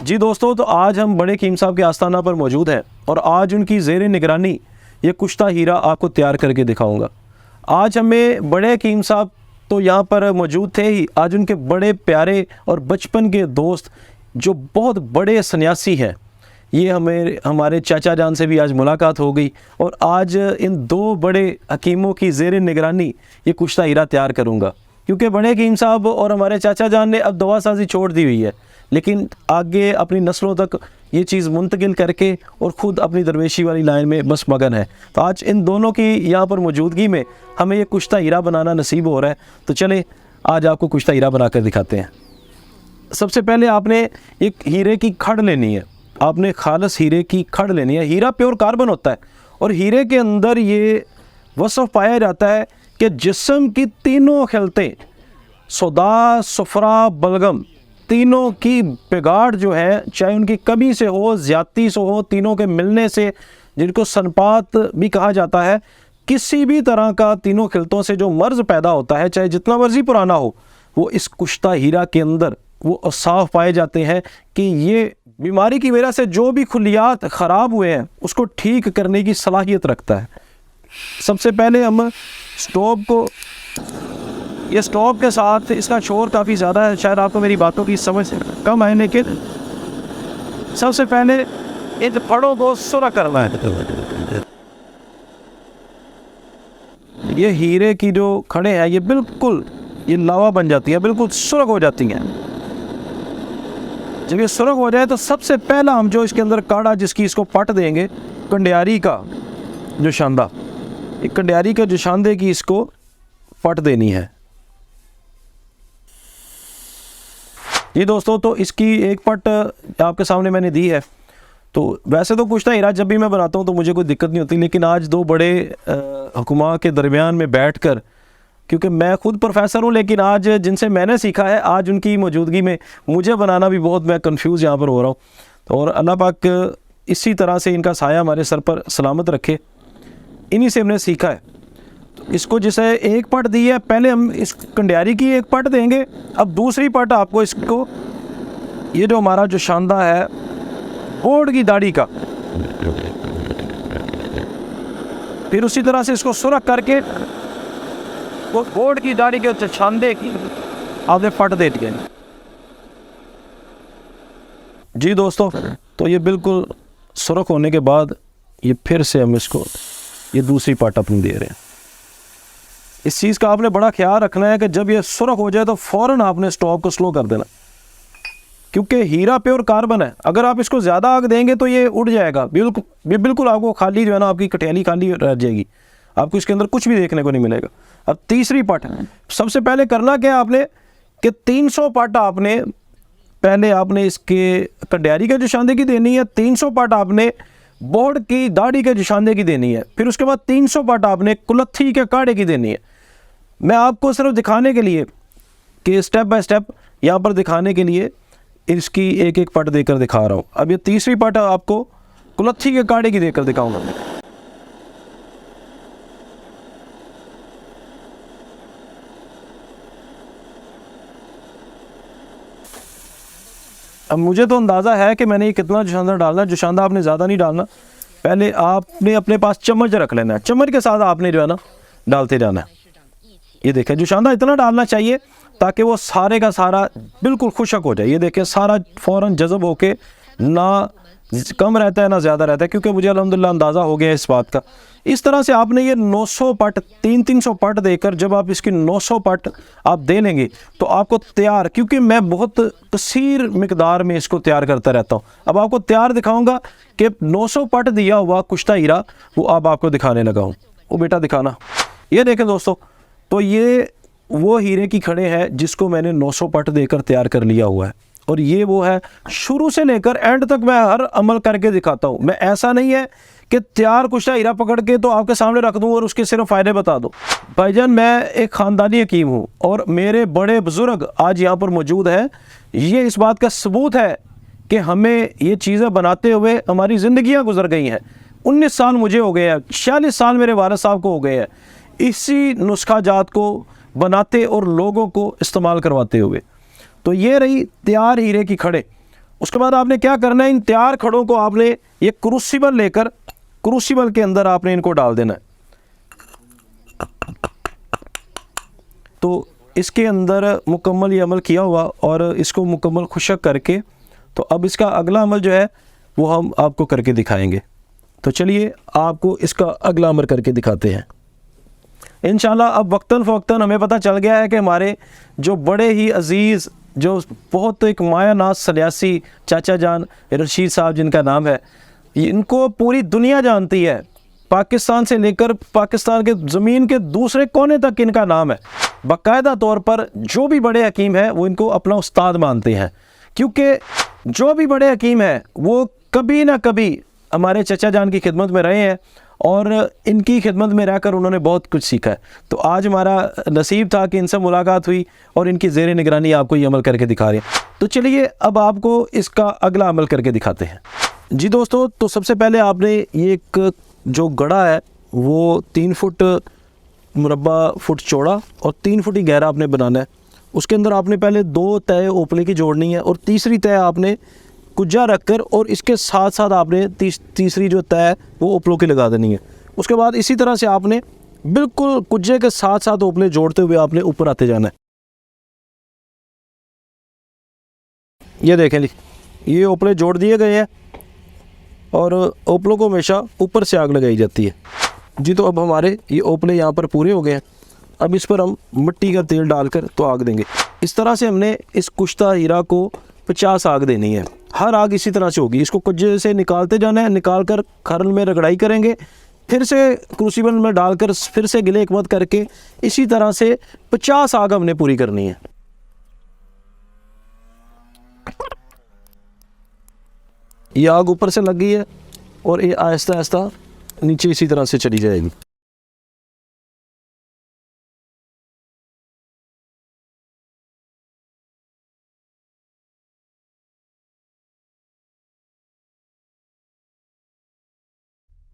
जी दोस्तों, तो आज हम बड़े कीम साहब के आस्थाना पर मौजूद हैं और आज उनकी ज़ेर निगरानी ये कुश्ता हीरा आपको तैयार करके दिखाऊंगा। आज हमें बड़े कीम साहब तो यहाँ पर मौजूद थे ही, आज उनके बड़े प्यारे और बचपन के दोस्त जो बहुत बड़े सन्यासी हैं, ये हमारे चाचा जान से भी आज मुलाकात हो गई और आज इन दो बड़े हकीमों की ज़ेर निगरानी ये कुश्ता हीरा तैयार करूँगा। क्योंकि बड़े कीम साहब और हमारे चाचा जान ने अब दवासाजी छोड़ दी हुई है, लेकिन आगे अपनी नस्लों तक ये चीज़ मुंतकिल करके और ख़ुद अपनी दरवेशी वाली लाइन में बस मगन है। तो आज इन दोनों की यहाँ पर मौजूदगी में हमें ये कुश्ता हीरा बनाना नसीब हो रहा है। तो चले आज आपको कुश्ता हीरा बना कर दिखाते हैं। सबसे पहले आपने एक हीरे की खड़ लेनी है, आपने खालस हीरे की खड़ लेनी है। हीरा प्योर कार्बन होता है और हीरे के अंदर ये वसफ़ पाया जाता है कि जिस्म की तीनों खिलतें सौदा, सफ़रा, बलगम, तीनों की बिगाड़ जो है, चाहे उनकी कमी से हो, ज़्यादती से हो, तीनों के मिलने से, जिनको सनपात भी कहा जाता है, किसी भी तरह का तीनों खिलतों से जो मर्ज़ पैदा होता है, चाहे जितना मर्ज़ी पुराना हो, वो इस कुश्ता हीरा के अंदर वो साफ पाए जाते हैं कि ये बीमारी की वजह से जो भी खुलियात ख़राब हुए हैं उसको ठीक करने की सलाहियत रखता है। सबसे पहले हम स्टोव को, ये स्टोव के साथ इसका शोर काफ़ी ज़्यादा है, शायद आपको मेरी बातों की समझ कम है, लेकिन सबसे पहले इन फड़ों को सुरख करना है। ये हीरे की जो खड़े हैं ये बिल्कुल ये लावा बन जाती है, बिल्कुल सुरख हो जाती हैं। जब ये सुरख हो जाए तो सबसे पहला हम जो इसके अंदर काढ़ा जिसकी इसको पट देंगे, कंडियारी का जो शांदा, एक कंडियारी का जो शांदे की इसको पट देनी है। जी दोस्तों, तो इसकी एक पट आपके सामने मैंने दी है। तो वैसे तो कुश्ता हीरा जब भी मैं बनाता हूँ तो मुझे कोई दिक्कत नहीं होती, लेकिन आज दो बड़े हुक्मा के दरमियान में बैठकर, क्योंकि मैं खुद प्रोफेसर हूँ लेकिन आज जिनसे मैंने सीखा है, आज उनकी मौजूदगी में मुझे बनाना भी बहुत, मैं कंफ्यूज यहाँ पर हो रहा हूँ। तो और अल्लाह पाक इसी तरह से इनका साया हमारे सर पर सलामत रखे, इन्हीं से हमने सीखा है। तो इसको जैसे एक पट दी है, पहले हम इस कंडियारी की एक पट देंगे, अब दूसरी पट आपको इसको, ये जो हमारा जो शांदा है बोर्ड की दाढ़ी का, फिर उसी तरह से इसको सुरख करके वो बोर्ड की दाढ़ी के छांदे की आपने पट दे दिए। जी दोस्तों, तो ये बिल्कुल सुरख होने के बाद ये फिर से हम इसको ये दूसरी पट अपनी दे रहे हैं। इस चीज़ का आपने बड़ा ख्याल रखना है कि जब ये सुरख हो जाए तो फ़ौरन आपने स्टोव को स्लो कर देना, क्योंकि हीरा प्योर कार्बन है। अगर आप इसको ज़्यादा आग देंगे तो ये उड़ जाएगा, बिल्कुल आपको खाली जो है ना, आपकी कटियाली खाली रह जाएगी, आपको इसके अंदर कुछ भी देखने को नहीं मिलेगा। अब तीसरी पट, सबसे पहले करना क्या है आपने कि 300 पट आपने पहले आपने इसके कंडियारी के जो शांदे की देनी है, 300 पट आपने बोर्ड की दाढ़ी के जो शांदे की देनी है, फिर उसके बाद 300 पट आपने कुलत्थी के काढ़े की देनी है। मैं आपको सिर्फ दिखाने के लिए कि स्टेप बाय स्टेप यहाँ पर दिखाने के लिए इसकी एक एक पट देकर दिखा रहा हूँ। अब ये तीसरी पट आपको कुलत्थी के काढ़े की देकर दिखाऊंगा। अब मुझे तो अंदाज़ा है कि मैंने ये कितना जोशांदा डालना है। जोशांदा आपने ज़्यादा नहीं डालना, पहले आपने अपने पास चम्मच रख लेना है, चम्मच के साथ आपने जो है ना डालते जाना है। ये देखें, जोशांदा इतना डालना चाहिए ताकि वो सारे का सारा बिल्कुल खुशक हो जाए। ये देखें, सारा फ़ौरन जज़ब होके ना कम रहता है ना ज़्यादा रहता है, क्योंकि मुझे अल्हम्दुलिल्लाह अंदाज़ा हो गया इस बात का। इस तरह से आपने ये 900 पट 300 पट देकर, जब आप इसकी 900 पट आप दे लेंगे तो आपको तैयार, क्योंकि मैं बहुत कसीर मिकदार में इसको तैयार करता रहता हूँ। अब आपको तैयार दिखाऊंगा कि 900 पट दिया हुआ कुश्ता हीरा वो अब आपको दिखाने लगा हूँ। वो बेटा दिखाना। ये देखें दोस्तों, तो ये वो हीरे की खड़े हैं जिसको मैंने 900 पट देकर तैयार कर लिया हुआ है, और ये वो है। शुरू से लेकर एंड तक मैं हर अमल करके दिखाता हूँ। मैं ऐसा नहीं है कि तैयार कुश्ता हीरा पकड़ के तो आपके सामने रख दूँ और उसके सिर्फ फ़ायदे बता दूँ। भाईजान, मैं एक ख़ानदानी हकीम हूँ और मेरे बड़े बुज़ुर्ग आज यहाँ पर मौजूद हैं। ये इस बात का सबूत है कि हमें ये चीज़ें बनाते हुए हमारी ज़िंदगियाँ गुजर गई हैं। 19 साल मुझे हो गए हैं, 46 साल मेरे वालिद साहब को हो गए हैं इसी नुस्खा जात को बनाते और लोगों को इस्तेमाल करवाते हुए। तो ये रही तैयार हीरे की खड़े। उसके बाद आपने क्या करना है, इन तैयार खड़ों को आपने ये क्रूसिबल लेकर, क्रूसिबल के अंदर आपने इनको डाल देना है। तो इसके अंदर मुकम्मल ये अमल किया हुआ और इसको मुकम्मल खुशक करके, तो अब इसका अगला अमल जो है वो हम आपको करके दिखाएंगे। तो चलिए आपको इसका अगला अमल करके दिखाते हैं इंशाल्लाह। अब वक्तन फ़वक्तन हमें पता चल गया है कि हमारे जो बड़े ही अज़ीज़, जो बहुत एक माया नाज सन्यासी चाचा जान रशीद साहब जिनका नाम है, इनको पूरी दुनिया जानती है। पाकिस्तान से लेकर पाकिस्तान के ज़मीन के दूसरे कोने तक इनका नाम है। बाकायदा तौर पर जो भी बड़े हकीम हैं वो इनको अपना उस्ताद मानते हैं, क्योंकि जो भी बड़े हकीम हैं वो कभी ना कभी हमारे चचा जान की खिदमत में रहे हैं और इनकी खिदमत में रहकर उन्होंने बहुत कुछ सीखा है। तो आज हमारा नसीब था कि इनसे मुलाकात हुई और इनकी ज़ेर निगरानी आपको ये अमल करके दिखा रहे हैं। तो चलिए अब आपको इसका अगला अमल करके दिखाते हैं। जी दोस्तों, तो सबसे पहले आपने ये एक जो गड़ा है वो 3 फुट मुरब्बा फुट चौड़ा और 3 फुट ही गहरा आपने बनाना है। उसके अंदर आपने पहले 2 तय ओपले की जोड़नी है और तीसरी तय आपने कुज्जा रखकर और इसके साथ साथ आपने तीसरी जो तय है वो ओपलों की लगा देनी है। उसके बाद इसी तरह से आपने बिल्कुल कुज्जे के साथ साथ ओपले जोड़ते हुए आपने ऊपर आते जाना है। ये देखें जी, ये ओपले जोड़ दिए गए हैं और ओपलों को हमेशा ऊपर से आग लगाई जाती है जी। तो अब हमारे ये ओपले यहाँ पर पूरे हो गए हैं। अब इस पर हम मिट्टी का तेल डालकर तो आग देंगे। इस तरह से हमने इस कुश्ता हीरा को 50 आग देनी है। हर आग इसी तरह से होगी। इसको कुज्जे से निकालते जाना है, निकाल कर खरल में रगड़ाई करेंगे, फिर से क्रूसिबल में डालकर फिर से गिले एकमत करके इसी तरह से 50 आग हमने पूरी करनी है। ये आग ऊपर से लग गई है और ये आहिस्ता आहिस्ता नीचे इसी तरह से चली जाएगी।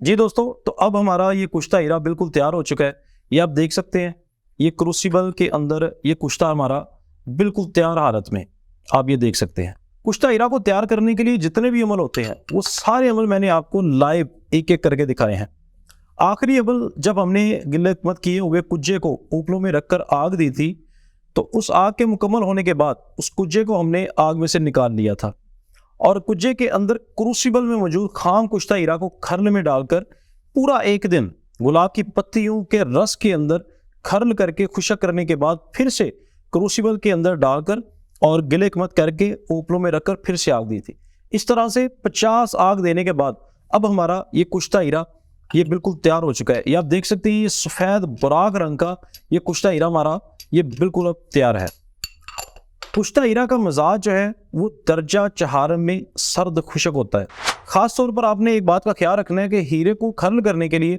जी दोस्तों, तो अब हमारा ये कुश्ता हीरा बिल्कुल तैयार हो चुका है। ये आप देख सकते हैं, ये क्रूसिबल के अंदर ये कुश्ता हमारा बिल्कुल तैयार हालत में आप ये देख सकते हैं। कुश्ता हीरा को तैयार करने के लिए जितने भी अमल होते हैं वो सारे अमल मैंने आपको लाइव एक एक करके दिखाए हैं। आखिरी अमल जब हमने गिले एकमत किए हुए कुज्जे को ऊपलों में रखकर आग दी थी, तो उस आग के मुकम्मल होने के बाद उस कुज्जे को हमने आग में से निकाल लिया था और कुज्जे के अंदर क्रूसिबल में मौजूद खाम कुश्ता हीरा को खरल में डालकर पूरा एक दिन गुलाब की पत्तियों के रस के अंदर खरल करके खुशक करने के बाद फिर से क्रूसिबल के अंदर डालकर और गिले एकमत करके ओपलों में रखकर फिर से आग दी थी। इस तरह से 50 आग देने के बाद अब हमारा ये कुश्ता हीरा ये बिल्कुल तैयार हो चुका है। ये आप देख सकते हैं, ये सफ़ेद बुराक रंग का ये कुश्ता हीरा हमारा ये बिल्कुल अब तैयार है। कुश्ता हीरा का मिजाज जो है वो दर्जा चहारम में सर्द खुशक होता है। ख़ास तौर पर आपने एक बात का ख्याल रखना है कि हीरे को खरल करने के लिए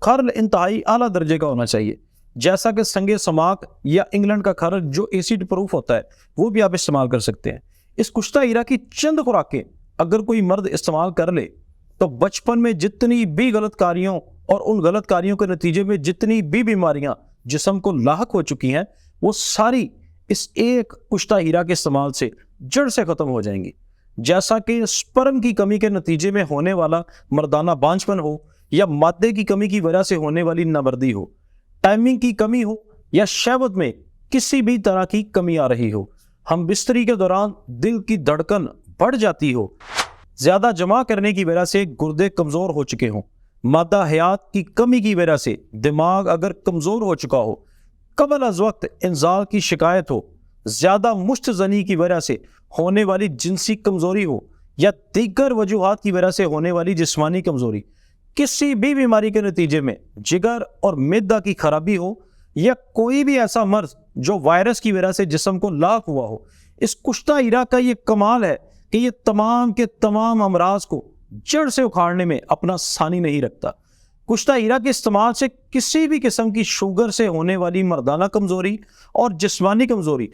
खरल इंतहाई आला दर्जे का होना चाहिए, जैसा कि संगे समाक या इंग्लैंड का खरल जो एसिड प्रूफ होता है वो भी आप इस्तेमाल कर सकते हैं। इस कुश्ता हीरा की चंद खुराकें अगर कोई मर्द इस्तेमाल कर ले तो बचपन में जितनी भी गलत कारियों और उन गलत कारियों के नतीजे में जितनी भी बीमारियां जिस्म को लाहक हो चुकी हैं वो सारी इस एक कुश्ता हीरा के इस्तेमाल से जड़ से ख़त्म हो जाएंगी। जैसा कि स्पर्म की कमी के नतीजे में होने वाला मर्दाना बांझपन हो या मादे की कमी की वजह से होने वाली नामर्दी हो, टाइमिंग की कमी हो या शहवत में किसी भी तरह की कमी आ रही हो, हम बिस्तरी के दौरान दिल की धड़कन बढ़ जाती हो, ज़्यादा जमा करने की वजह से गुर्दे कमज़ोर हो चुके हों, मादा हयात की कमी की वजह से दिमाग अगर कमज़ोर हो चुका हो, कबल अज़ वक्त इंजाल की शिकायत हो, ज़्यादा मुश्तजनी की वजह से होने वाली जिनसी कमज़ोरी हो या दीगर वजूहात की वजह से होने वाली जिस्मानी कमज़ोरी, किसी भी बीमारी के नतीजे में जिगर और मैदा की खराबी हो या कोई भी ऐसा मर्ज जो वायरस की वजह से जिस्म को लाक हुआ हो, इस कुश्ता हीरा का ये कमाल है कि ये तमाम के तमाम अमराज को जड़ से उखाड़ने में अपना सानी नहीं रखता। कुश्ता हीरा के इस्तेमाल से किसी भी किस्म की शुगर से होने वाली मर्दाना कमज़ोरी और जिस्मानी कमज़ोरी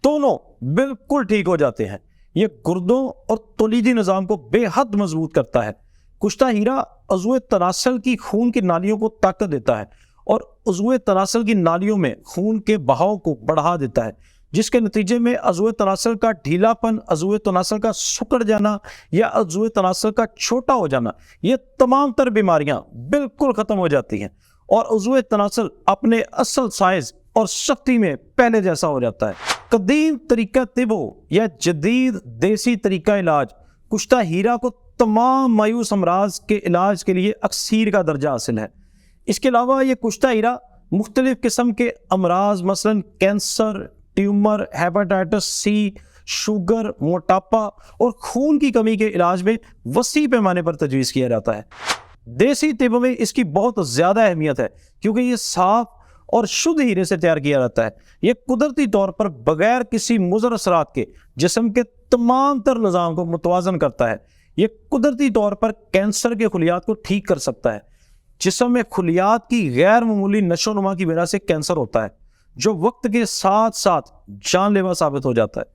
दोनों बिल्कुल ठीक हो जाते हैं। ये गुर्दों और तौलीदी निज़ाम को बेहद मजबूत करता है। कुश्ता हीरा उज़्वे तनासल की खून की नालियों को ताकत देता है और उज़्वे तनासल की नालियों में खून के बहाव को बढ़ा देता है। जिसके नतीजे में अज़्व तनासल का ढीलापन, अज़्व तनासल का सिकुड़ जाना या अज़्व तनासल का छोटा हो जाना, ये तमाम तर बीमारियां बिल्कुल ख़त्म हो जाती हैं और अज़्व तनासल अपने असल साइज़ और शक्ति में पहले जैसा हो जाता है। कदीम तरीका तिब हो या जदीद देसी तरीका इलाज, कुश्ता हीरा को तमाम मायूस अमराज के इलाज के लिए अक्सीर का दर्जा हासिल है। इसके अलावा ये कुश्ता हीरा मुख्तलिफ किस्म के अमराज मसलन cancer, tumour, hepatitis C, sugar, मोटापा और खून की कमी के इलाज में वसी पैमाने पर तजवीज़ किया जाता है। देसी तिब में इसकी बहुत ज़्यादा अहमियत है क्योंकि ये साफ और शुद्ध हीरे से तैयार किया जाता है। ये कुदरती तौर पर बगैर किसी मुज़र असरात के जिस्म के तमाम तर निज़ाम को मुतवाज़न करता है। ये कुदरती तौर पर कैंसर के खुलियात को ठीक कर सकता है। जिस्म में खुलियात की गैर मामूली नशोनुमा की वजह से कैंसर होता है जो वक्त के साथ साथ जानलेवा साबित हो जाता है।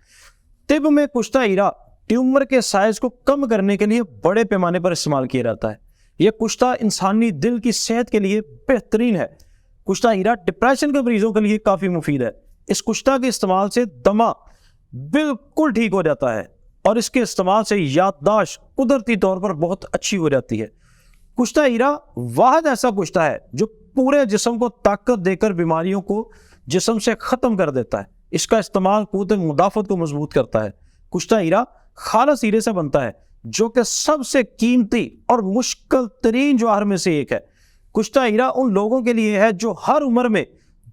तिब में कुश्ता हीरा ट्यूमर के साइज को कम करने के लिए बड़े पैमाने पर इस्तेमाल किया जाता है। यह कुश्ता इंसानी दिल की सेहत के लिए बेहतरीन है। कुश्ता हीरा डिप्रेशन के मरीजों के लिए काफ़ी मुफीद है। इस कुश्ता के इस्तेमाल से दमा बिल्कुल ठीक हो जाता है और इसके इस्तेमाल से याददाश्त कुदरती तौर पर बहुत अच्छी हो जाती है। कुश्ता हीरा वाहिद ऐसा कुश्ता है जो पूरे जिस्म को ताकत देकर बीमारियों को जिस्म से ख़त्म कर देता है। इसका इस्तेमाल क़ुव्वत मुदाफ़त को मजबूत करता है। कुश्ता हीरा खालस हीरे से बनता है जो कि सबसे कीमती और मुश्किल तरीन जवाहर में से एक है। कुश्ता हीरा उन लोगों के लिए है जो हर उम्र में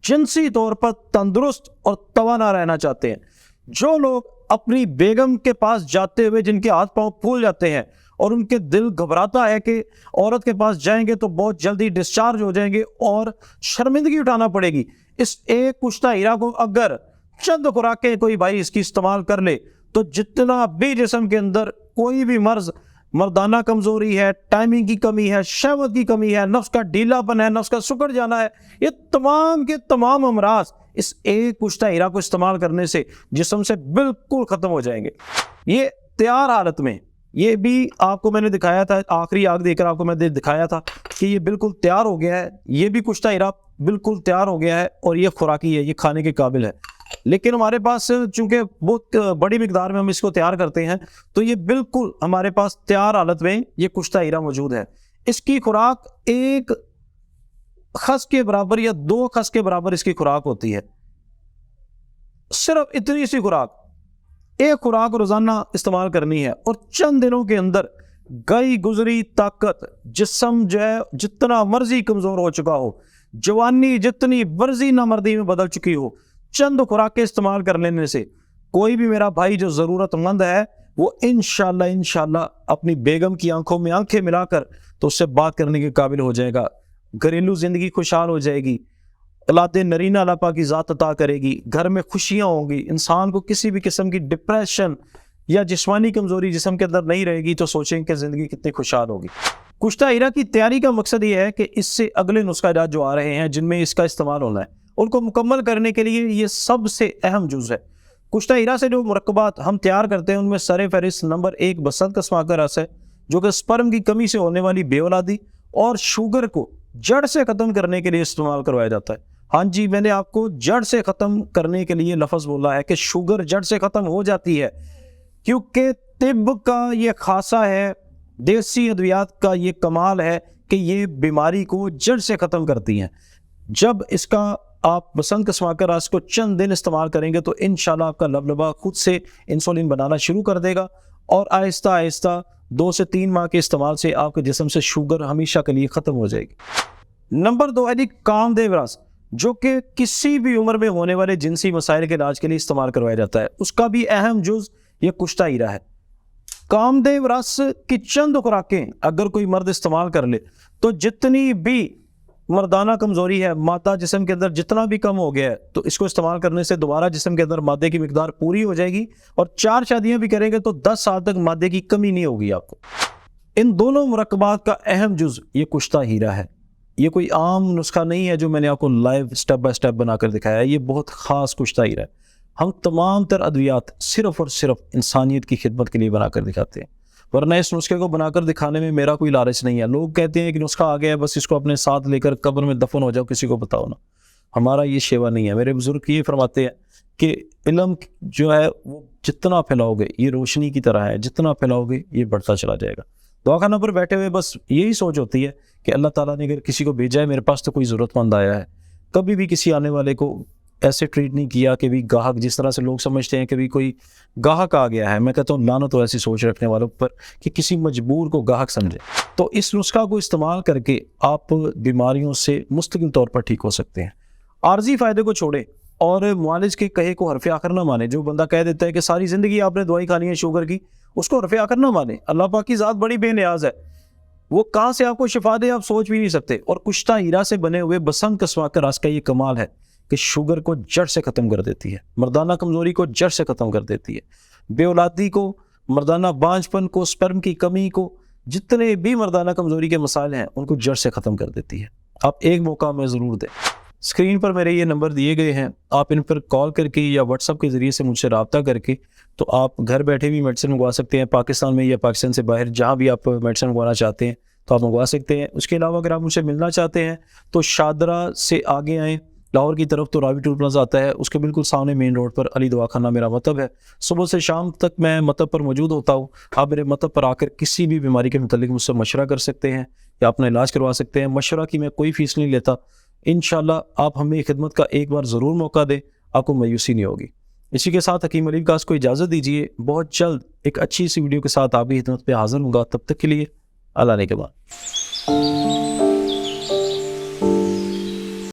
जिनसी तौर पर तंदुरुस्त और तवाना रहना चाहते हैं। जो लोग अपनी बेगम के पास जाते हुए जिनके हाथ पांव फूल जाते हैं और उनके दिल घबराता है कि औरत के पास जाएंगे तो बहुत जल्दी डिस्चार्ज हो जाएंगे और शर्मिंदगी उठाना पड़ेगी, इस एक कुश्ता हीरा को अगर चंद खुराकें कोई भाई इसकी इस्तेमाल कर ले तो जितना भी जिस्म के अंदर कोई भी मर्ज, मर्दाना कमजोरी है, टाइमिंग की कमी है, शहवत की कमी है, नफ्स का ढीलापन है, नफ्स का सिकुड़ जाना है, ये तमाम के तमाम अमराज इस एक कुश्ता हीरा को इस्तेमाल करने से जिस्म से बिल्कुल ख़त्म हो जाएंगे। ये तैयार हालत में, ये भी आपको मैंने दिखाया था, आखिरी आग देकर आपको मैंने दिखाया था कि ये बिल्कुल तैयार हो गया है। ये भी कुश्ता हीरा बिल्कुल तैयार हो गया है और ये खुराकी है, ये खाने के काबिल है। लेकिन हमारे पास चूंकि बहुत बड़ी मिकदार में हम इसको तैयार करते हैं तो ये बिल्कुल हमारे पास तैयार हालत में ये कुश्ता हीरा मौजूद है। इसकी खुराक एक खस के बराबर या 2 खस के बराबर इसकी खुराक होती है। सिर्फ इतनी सी खुराक, एक खुराक रोजाना इस्तेमाल करनी है और चंद दिनों के अंदर गई गुजरी ताकत, जिस्म जो है जितना मर्जी कमजोर हो चुका हो, जवानी जितनी वर्जी नामर्दी में बदल चुकी हो, चंद खुराकें इस्तेमाल कर लेने से कोई भी मेरा भाई जो ज़रूरतमंद है वो इंशाल्लाह अपनी बेगम की आंखों में आंखें मिलाकर तो उससे बात करने के काबिल हो जाएगा। घरेलू ज़िंदगी खुशहाल हो जाएगी, औलाद नरीना अल्लाह पाक की ज़ात अता करेगी, घर में खुशियाँ होंगी, इंसान को किसी भी किस्म की डिप्रेशन या जिस्मानी कमज़ोरी जिस्म के अंदर नहीं रहेगी तो सोचें कि ज़िंदगी कितनी खुशहाल होगी। कुश्ता हीरा की तैयारी का मकसद ये है कि इससे अगले नुस्खा इजात जो आ रहे हैं जिनमें इसका इस्तेमाल होना है उनको मुकम्मल करने के लिए ये सबसे अहम जुज़ है। कुश्ता हीरा से जो मुरक्कबात हम तैयार करते हैं उनमें सर फहरिस्त नंबर 1 बसंत का स्माक रस है जो कि स्पर्म की कमी से होने वाली बेऔलादी और शुगर को जड़ से ख़त्म करने के लिए इस्तेमाल करवाया जाता है। हाँ जी, मैंने आपको जड़ से ख़त्म करने के लिए लफ्ज़ बोला है कि शुगर जड़ से ख़त्म हो जाती है क्योंकि तिब का ये खासा है, देसी अद्वियात का ये कमाल है कि ये बीमारी को जड़ से ख़त्म करती हैं। जब इसका आप बसंत कसमाकर रस को चंद दिन इस्तेमाल करेंगे तो इंशाल्लाह आपका लबलबा खुद से इंसुलिन बनाना शुरू कर देगा और आहिस्ता आहिस्ता 2 से 3 माह के इस्तेमाल से आपके जिस्म से शुगर हमेशा के लिए ख़त्म हो जाएगी। नंबर 2 है कामदेव रस जो कि किसी भी उम्र में होने वाले जिनसी मसाइल के इलाज के लिए इस्तेमाल करवाया जाता है। उसका भी अहम जुज़ ये कुश्ता हीरा है। कामदेव रस की चंद खुराकें अगर कोई मर्द इस्तेमाल कर ले तो जितनी भी मर्दाना कमजोरी है, मादा जिस्म के अंदर जितना भी कम हो गया है तो इसको इस्तेमाल करने से दोबारा जिस्म के अंदर मादे की मिकदार पूरी हो जाएगी और 4 शादियां भी करेंगे तो 10 साल तक मादे की कमी नहीं होगी आपको। इन दोनों मुरक्कबात का अहम जुज़ ये कुश्ता हीरा है। ये कोई आम नुस्खा नहीं है जो मैंने आपको लाइव स्टेप बाय स्टेप बनाकर दिखाया है, ये बहुत ख़ास कुश्ता हीरा है। हम तमाम तर अद्वियात सिर्फ़ और सिर्फ इंसानियत की खिदमत के लिए बनाकर दिखाते हैं, वरना इस नुस्खे को बनाकर दिखाने में मेरा कोई लालच नहीं है। लोग कहते हैं कि नुस्खा आ गया है बस इसको अपने साथ लेकर कब्र में दफन हो जाओ, किसी को बताओ ना। हमारा ये शेवा नहीं है। मेरे बुजुर्ग ये फरमाते हैं कि इल्म जो है वो जितना फैलाओगे ये रोशनी की तरह है, जितना फैलाओगे ये बढ़ता चला जाएगा। दवाखाना पर बैठे हुए बस यही सोच होती है कि अल्लाह ताला ने अगर किसी को भेजा है, मेरे पास तो कोई ज़रूरतमंद आया है। कभी भी किसी आने वाले को ऐसे ट्रीट नहीं किया कि भी गाहक, जिस तरह से लोग समझते हैं कि भी कोई गाहक आ गया है। मैं कहता हूँ लानत तो ऐसी सोच रखने वालों पर कि किसी मजबूर को गाहक समझे। तो इस नुस्खा को इस्तेमाल करके आप बीमारियों से मुस्तकिल तौर पर ठीक हो सकते हैं। आर्जी फ़ायदे को छोड़े और मुआलिज के कहे को हरफ आखिर ना माने। जो बंदा कह देता है कि सारी ज़िंदगी आपने दवाई खानी है शुगर की, उसको हरफ आखिर ना माने। अल्लाह पाक की ज़ात बड़ी बेनियाज है, वो कहाँ से आपको शिफा दे आप सोच भी नहीं सकते। और कुश्ता हीरा से बने हुए बसंत कसवा का रस का ये कमाल है कि शुगर को जड़ से ख़त्म कर देती है, मर्दाना कमज़ोरी को जड़ से ख़त्म कर देती है, बेऔलादी को, मर्दाना बांझपन को, स्पर्म की कमी को, जितने भी मर्दाना कमज़ोरी के मसाइल हैं उनको जड़ से ख़त्म कर देती है। आप एक मौका में ज़रूर दें। स्क्रीन पर मेरे ये नंबर दिए गए हैं, आप इन पर कॉल करके या व्हाट्सअप के ज़रिए से मुझसे रब्ता करके तो आप घर बैठे भी मेडिसिन मंगवा सकते हैं। पाकिस्तान में या पाकिस्तान से बाहर जहाँ भी आप मेडिसिन मंगवाना चाहते हैं तो आप मंगवा सकते हैं। उसके अलावा अगर आप मुझसे मिलना चाहते हैं तो शादरा से आगे आएँ, लाहौर की तरफ तो रावी टूल प्लाजा आता है, उसके बिल्कुल सामने मेन रोड पर अली दवाखाना मेरा मतब है। सुबह से शाम तक मैं मतब पर मौजूद होता हूँ। आप मेरे मतब पर आकर किसी भी बीमारी के मुतालिक मुझसे मशवरा कर सकते हैं या अपना इलाज करवा सकते हैं। मशवरा की मैं कोई फ़ीस नहीं लेता। इंशाल्लाह आप हमें खिदमत का एक बार ज़रूर मौका दें, आपको मायूसी नहीं होगी। इसी के साथ हकीम अली विकास को इजाज़त दीजिए। बहुत जल्द एक अच्छी सी वीडियो के साथ आपकी खिदमत पे हाज़िर होऊंगा। तब तक के लिए अल्लाह ने के बाद।